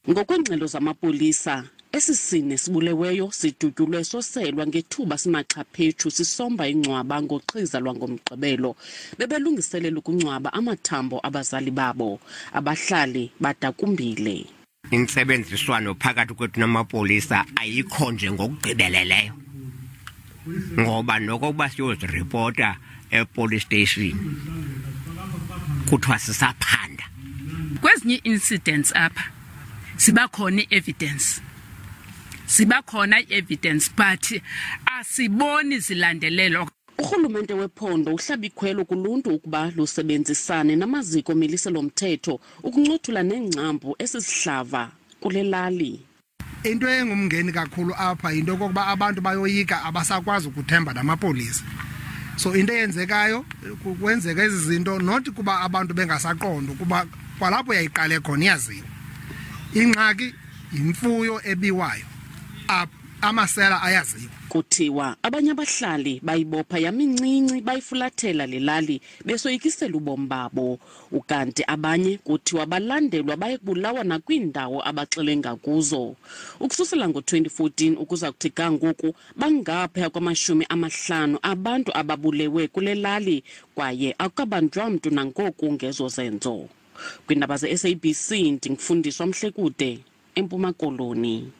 Ngokwengxelo zamapolisa, esi sine sibuleweyo sidutyulwe soselwa ngethuba simaxhaphethu sisomba ingcwaba ngoqhiza lwangomgqibelo. Bebelungiselela ukungcwaba amathambo abazali babo. Abahlali badakumbile. Intsebenziswano phakathi kwethu namapolisa ayikho nje ngokugqibeleleyo. Ngoba nokokuba siyoziripota e-police station kuthiwa sisaphanda. Kwezinye incidents apha siba khona evidence. Siba khona evidence but asiboni zilandelelo. Urhulumente wephondo uhlaba ikhwelo kuluntu ukuba lusebenzisane namaziko miliselo mthetho ukuncothula nengcambu esisihlava kule lali. Into engumngeni kakhulu apha into okokuba abantu bayoyika abasakwazi ukuthemba namapolisa. So into eyenzekayo kwenzeka ezi zinto not kuba abantu bengasaqondo kuba kwalapho yayiqale khona iyaziwa. Ingxaki imfuyo ebiwayo. Amasela ayaziwa. Kuthiwa abanye abahlali bayibopha yamincinci bayifulathela le lali besoyikisela ubomi babo. Ukanti abanye kuthiwa balandelwa bayekubulawa nakwiindawo abaxelenga kuzo. Ukususela ngo-2014 ukuza kuthi kangoku bangaphaya kwama-50 abantu ababulewe kule lali kwaye akukabanjwa mntu nangoku ngezo zenzo. Kwiindaba ze-SABC ndingufundiswa Mhlekude, eMpuma Koloni.